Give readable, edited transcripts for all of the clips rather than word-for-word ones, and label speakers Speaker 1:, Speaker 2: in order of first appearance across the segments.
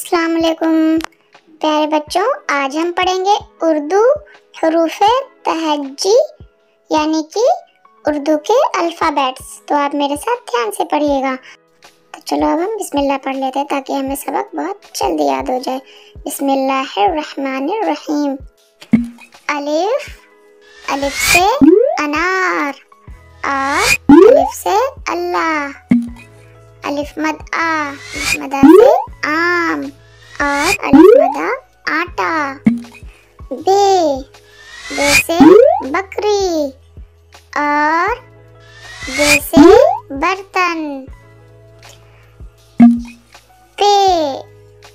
Speaker 1: अस्सलाम वालेकुम प्यारे बच्चों, आज हम पढ़ेंगे उर्दू हरूफ़े तहज्जी यानी कि उर्दू के अल्फ़ाबेट्स। तो आप मेरे साथ ध्यान से पढ़िएगा। तो चलो अब हम बिस्मिल्लाह पढ़ लेते हैं ताकि हमें सबक बहुत जल्दी याद हो जाए। बिस्मिल्लाहिर्रहमानिर्रहीम। अलिफ, अलिफ से अनार। अलिफ से अल्लाह। अलिफ मद आ, अलिफ मदा से आम। और अलिफ मदा आटा। बे, बे से बकरी। और बे से बर्तन। पे,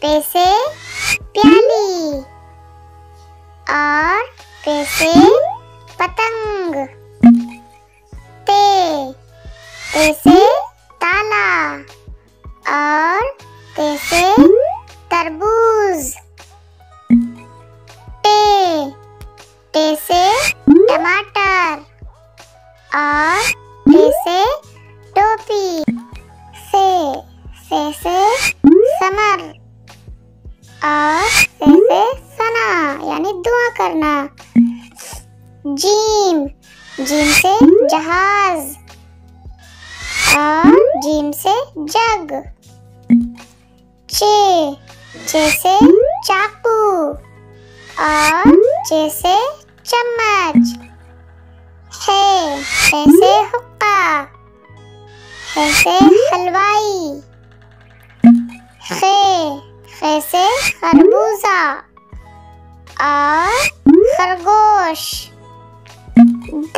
Speaker 1: पे से प्याली। और पे से पतंग। ते, ते से ताला। और ते से तरबूज। टे, टे से टमाटर। और टे से टोपी। से समर। और से सना यानी दुआ करना। जीम, जीम से जहाज। और जीम से जग। चे, चे से चाकू। और चे से चम्मच। हे से हुक्का। हे से हलवाई। खे से खरबूजा। और खरगोश।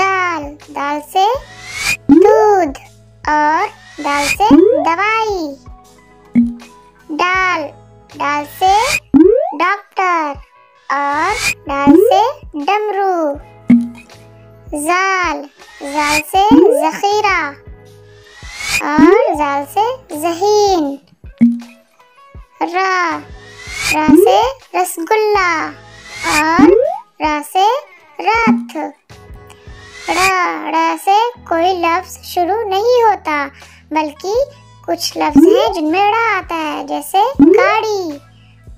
Speaker 1: दाल, दाल से दूध। और दाल से दवाई। डाल, डाल से डॉक्टर। और डाल से डमरू। जाल, जाल से जखीरा। और जाल से जहीन। रा, रा से रसगुल्ला। और रा से रथ। रा से कोई लफ्ज शुरू नहीं होता, बल्कि कुछ लफ्ज हैं जिनमें ड़ा आता है, जैसे गाड़ी,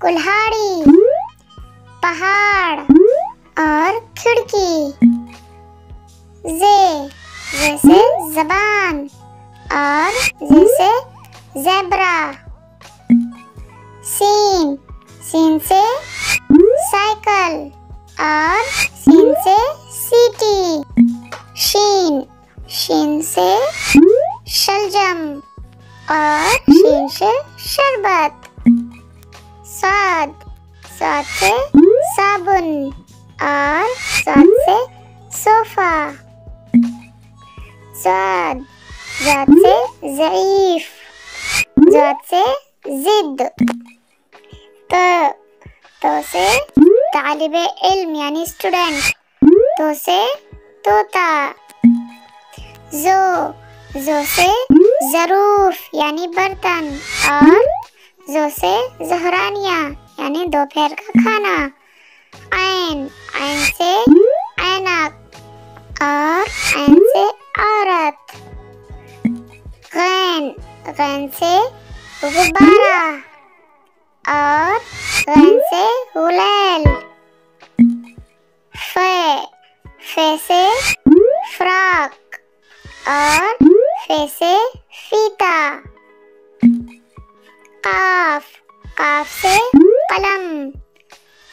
Speaker 1: कुल्हाड़ी, पहाड़ और खिड़की। जे से जबान। और जे से ज़ेब्रा। सीन, सीन से साइकिल। और सीन से सीटी। शीन, शीन से शलजम। और शीन से शरबत। साद, साद से साबुन। और साद से सोफा। जाद, जाद से ज़ईफ। जाद से जिद। तो से तालिबे इल्म यानी स्टूडेंट। तो से तोता। जो से ज़रूफ यानी बर्तन। और जो से ज़हरानिया यानी दोपहर का खाना। ऐन, ऐन से ऐनक। और ऐन से औरत। गैन, गैन से गुब्बारा। और गैन से गुलेल। फे से फ्रॉक। और फे से फीता। काफ, काफ से कलम।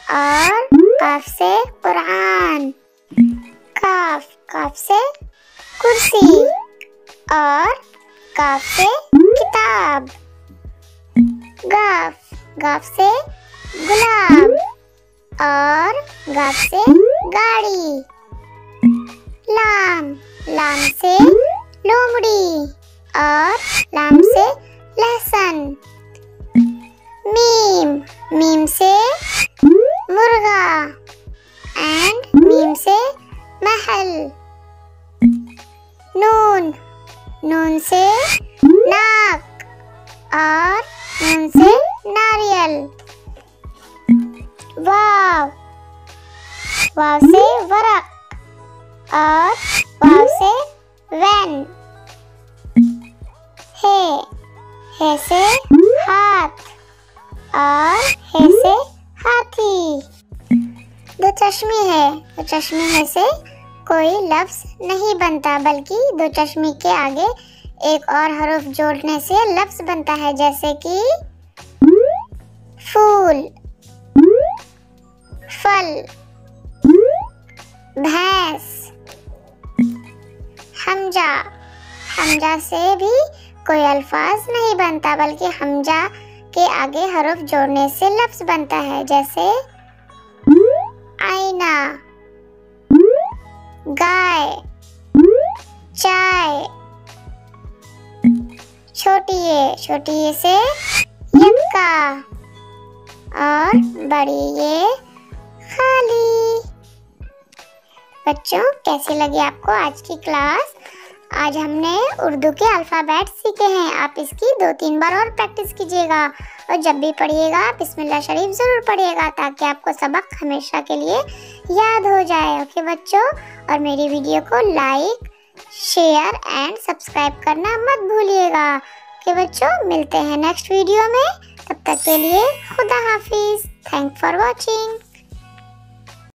Speaker 1: और काफ से कुरान। काफ, काफ से कुर्सी। और काफ से किताब। गाफ, गाफ से गुलाब। और गाफ से गाड़ी। लाम, लाम से लोमड़ी। और लाम से लहसुन। मीम, मीम से मुर्गा। एंड मीम से महल। नून, नून से नाक। और नून से नारियल। वाव, वाव से वरक। और वाव से वैन। हे से हाथ। और खे से हाथी। दो चश्मी है, दो चश्मी में से कोई लफ्ज नहीं बनता, बल्कि दो चश्मी के आगे एक और हर्फ जोड़ने से लफ्ज बनता है, जैसे कि फूल, फल, भैंस। हमजा, हमजा से भी कोई अल्फाज नहीं बनता, बल्कि हमजा के आगे हर्फ जोड़ने से लफ्ज बनता है, जैसे आईना, गाय, चाय। छोटी ये से यक्का और बड़ी ये खाली। बच्चों, कैसी लगी आपको आज की क्लास? आज हमने उर्दू के अल्फाबेट सीखे हैं। आप इसकी 2-3 बार और प्रैक्टिस कीजिएगा, और जब भी पढ़िएगा बिस्मिल्लाह शरीफ जरूर पढ़िएगा, ताकि आपको सबक हमेशा के लिए याद हो जाए। ओके बच्चों, और मेरी वीडियो को लाइक, शेयर एंड सब्सक्राइब करना मत भूलिएगा। ओके बच्चों, मिलते हैं नेक्स्ट वीडियो में। तब तक के लिए खुदा हाफिज। Thank for watching.